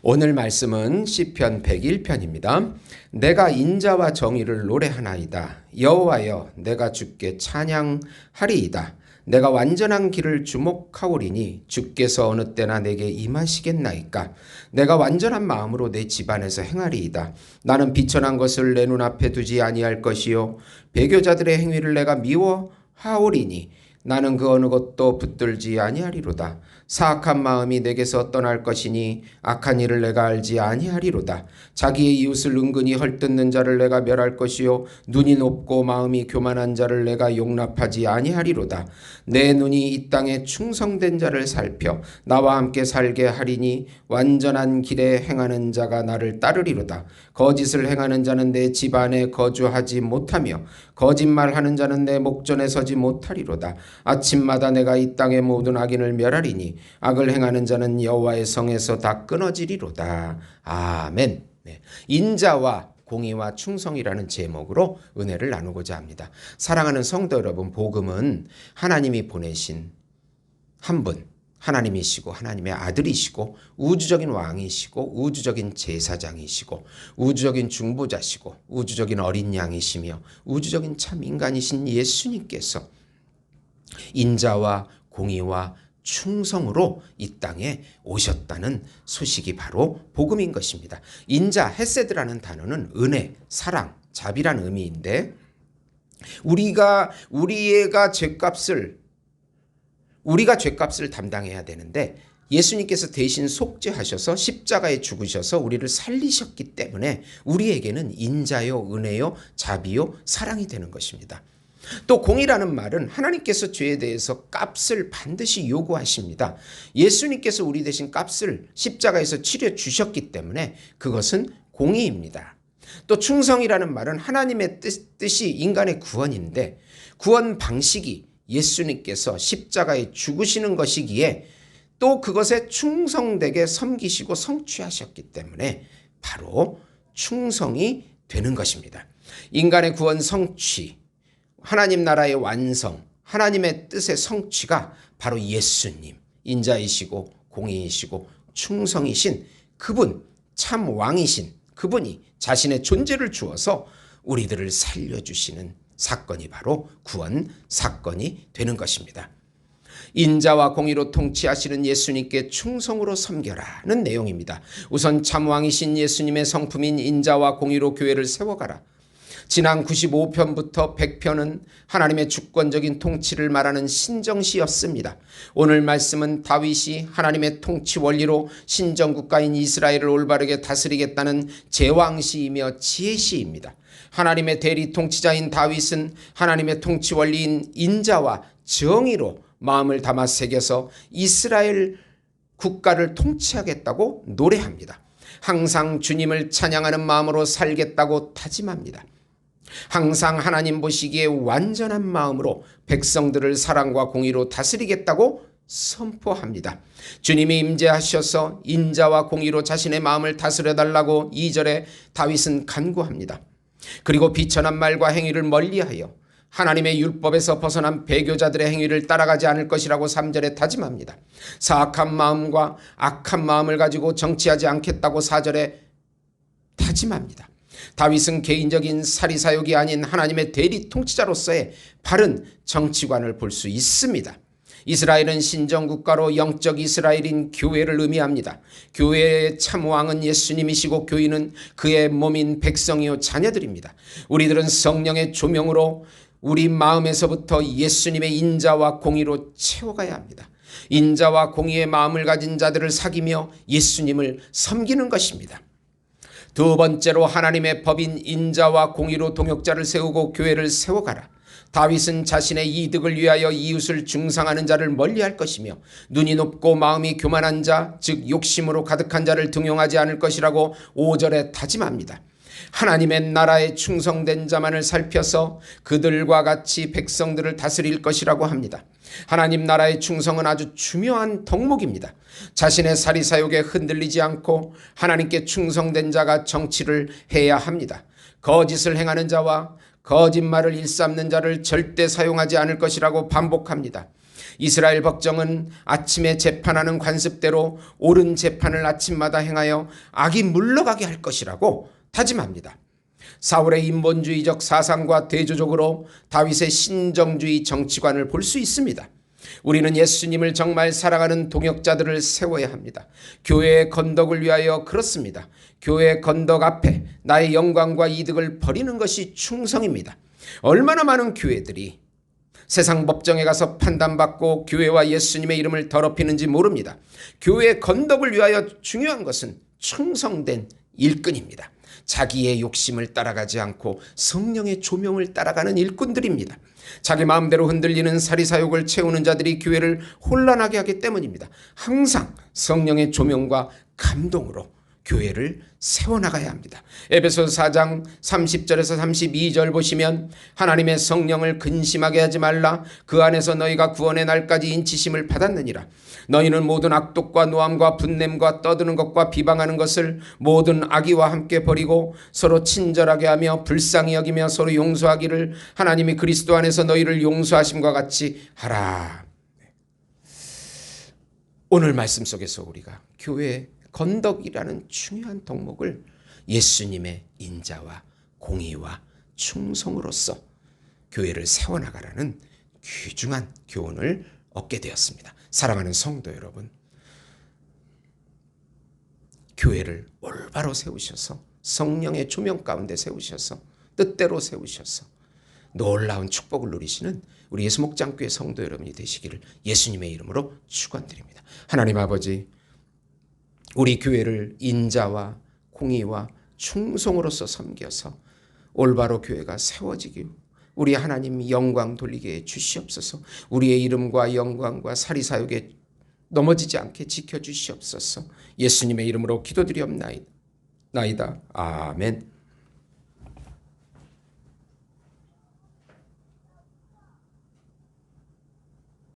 오늘 말씀은 시편 101편입니다. 내가 인자와 정의를 노래하나이다. 여호와여, 내가 주께 찬양하리이다. 내가 완전한 길을 주목하오리니 주께서 어느 때나 내게 임하시겠나이까. 내가 완전한 마음으로 내 집안에서 행하리이다. 나는 비천한 것을 내 눈앞에 두지 아니할 것이요 배교자들의 행위를 내가 미워하오리니 나는 그 어느 것도 붙들지 아니하리로다. 사악한 마음이 내게서 떠날 것이니 악한 일을 내가 알지 아니하리로다. 자기의 이웃을 은근히 헐뜯는 자를 내가 멸할 것이요 눈이 높고 마음이 교만한 자를 내가 용납하지 아니하리로다. 내 눈이 이 땅에 충성된 자를 살펴 나와 함께 살게 하리니 완전한 길에 행하는 자가 나를 따르리로다. 거짓을 행하는 자는 내 집 안에 거주하지 못하며 거짓말하는 자는 내 목전에 서지 못하리로다. 아침마다 내가 이 땅의 모든 악인을 멸하리니 악을 행하는 자는 여호와의 성에서 다 끊어지리로다. 아멘. 네. 인자와 공의와 충성이라는 제목으로 은혜를 나누고자 합니다. 사랑하는 성도 여러분, 복음은 하나님이 보내신 한 분, 하나님이시고 하나님의 아들이시고 우주적인 왕이시고 우주적인 제사장이시고 우주적인 중보자시고 우주적인 어린 양이시며 우주적인 참 인간이신 예수님께서 인자와 공의와 충성으로 이 땅에 오셨다는 소식이 바로 복음인 것입니다. 인자, 헤세드라는 단어는 은혜, 사랑, 자비라는 의미인데 우리가 죄값을 담당해야 되는데 예수님께서 대신 속죄하셔서 십자가에 죽으셔서 우리를 살리셨기 때문에 우리에게는 인자요, 은혜요, 자비요, 사랑이 되는 것입니다. 또 공의라는 말은 하나님께서 죄에 대해서 값을 반드시 요구하십니다. 예수님께서 우리 대신 값을 십자가에서 치러 주셨기 때문에 그것은 공의입니다. 또 충성이라는 말은 하나님의 뜻이 인간의 구원인데 구원 방식이 예수님께서 십자가에 죽으시는 것이기에 또 그것에 충성되게 섬기시고 성취하셨기 때문에 바로 충성이 되는 것입니다. 인간의 구원 성취, 하나님 나라의 완성, 하나님의 뜻의 성취가 바로 예수님, 인자이시고 공의이시고 충성이신 그분, 참 왕이신 그분이 자신의 존재를 주어서 우리들을 살려주시는 사건이 바로 구원 사건이 되는 것입니다. 인자와 공의로 통치하시는 예수님께 충성으로 섬겨라는 내용입니다. 우선 참 왕이신 예수님의 성품인 인자와 공의로 교회를 세워가라. 지난 95편부터 100편은 하나님의 주권적인 통치를 말하는 신정시였습니다. 오늘 말씀은 다윗이 하나님의 통치 원리로 신정국가인 이스라엘을 올바르게 다스리겠다는 제왕시이며 지혜시입니다. 하나님의 대리 통치자인 다윗은 하나님의 통치 원리인 인자와 정의로 마음을 담아 새겨서 이스라엘 국가를 통치하겠다고 노래합니다. 항상 주님을 찬양하는 마음으로 살겠다고 다짐합니다. 항상 하나님 보시기에 완전한 마음으로 백성들을 사랑과 공의로 다스리겠다고 선포합니다. 주님이 임재하셔서 인자와 공의로 자신의 마음을 다스려달라고 2절에 다윗은 간구합니다. 그리고 비천한 말과 행위를 멀리하여 하나님의 율법에서 벗어난 배교자들의 행위를 따라가지 않을 것이라고 3절에 다짐합니다. 사악한 마음과 악한 마음을 가지고 정치하지 않겠다고 4절에 다짐합니다. 다윗은 개인적인 사리사욕이 아닌 하나님의 대리 통치자로서의 바른 정치관을 볼 수 있습니다. 이스라엘은 신정국가로 영적 이스라엘인 교회를 의미합니다. 교회의 참왕은 예수님이시고 교인은 그의 몸인 백성이요 자녀들입니다. 우리들은 성령의 조명으로 우리 마음에서부터 예수님의 인자와 공의로 채워가야 합니다. 인자와 공의의 마음을 가진 자들을 사귀며 예수님을 섬기는 것입니다. 두 번째로 하나님의 법인 인자와 공의로 동역자를 세우고 교회를 세워가라. 다윗은 자신의 이득을 위하여 이웃을 중상하는 자를 멀리할 것이며 눈이 높고 마음이 교만한 자, 즉 욕심으로 가득한 자를 등용하지 않을 것이라고 5절에 다짐합니다. 하나님의 나라에 충성된 자만을 살펴서 그들과 같이 백성들을 다스릴 것이라고 합니다. 하나님 나라의 충성은 아주 중요한 덕목입니다. 자신의 사리사욕에 흔들리지 않고 하나님께 충성된 자가 정치를 해야 합니다. 거짓을 행하는 자와 거짓말을 일삼는 자를 절대 사용하지 않을 것이라고 반복합니다. 이스라엘 백성은 아침에 재판하는 관습대로 옳은 재판을 아침마다 행하여 악이 물러가게 할 것이라고 다짐합니다. 사울의 인본주의적 사상과 대조적으로 다윗의 신정주의 정치관을 볼 수 있습니다. 우리는 예수님을 정말 사랑하는 동역자들을 세워야 합니다. 교회의 건덕을 위하여 그렇습니다. 교회의 건덕 앞에 나의 영광과 이득을 버리는 것이 충성입니다. 얼마나 많은 교회들이 세상 법정에 가서 판단받고 교회와 예수님의 이름을 더럽히는지 모릅니다. 교회의 건덕을 위하여 중요한 것은 충성된 일꾼입니다. 자기의 욕심을 따라가지 않고 성령의 조명을 따라가는 일꾼들입니다. 자기 마음대로 흔들리는 사리사욕을 채우는 자들이 교회를 혼란하게 하기 때문입니다. 항상 성령의 조명과 감동으로 교회를 세워나가야 합니다. 에베소서 4장 30절에서 32절 보시면 하나님의 성령을 근심하게 하지 말라. 그 안에서 너희가 구원의 날까지 인치심을 받았느니라. 너희는 모든 악독과 노함과 분냄과 떠드는 것과 비방하는 것을 모든 악의와 함께 버리고 서로 친절하게 하며 불쌍히 여기며 서로 용서하기를 하나님이 그리스도 안에서 너희를 용서하심과 같이 하라. 오늘 말씀 속에서 우리가 교회의 건덕이라는 중요한 덕목을 예수님의 인자와 공의와 충성으로서 교회를 세워나가라는 귀중한 교훈을 얻게 되었습니다. 사랑하는 성도 여러분, 교회를 올바로 세우셔서 성령의 조명 가운데 세우셔서 뜻대로 세우셔서 놀라운 축복을 누리시는 우리 예수목장교회 성도 여러분이 되시기를 예수님의 이름으로 축원드립니다. 하나님 아버지, 우리 교회를 인자와 공의와 충성으로서 섬겨서 올바로 교회가 세워지기 우리 하나님 영광 돌리게 해 주시옵소서. 우리의 이름과 영광과 사리사욕에 넘어지지 않게 지켜주시옵소서. 예수님의 이름으로 기도드리옵나이다. 아멘.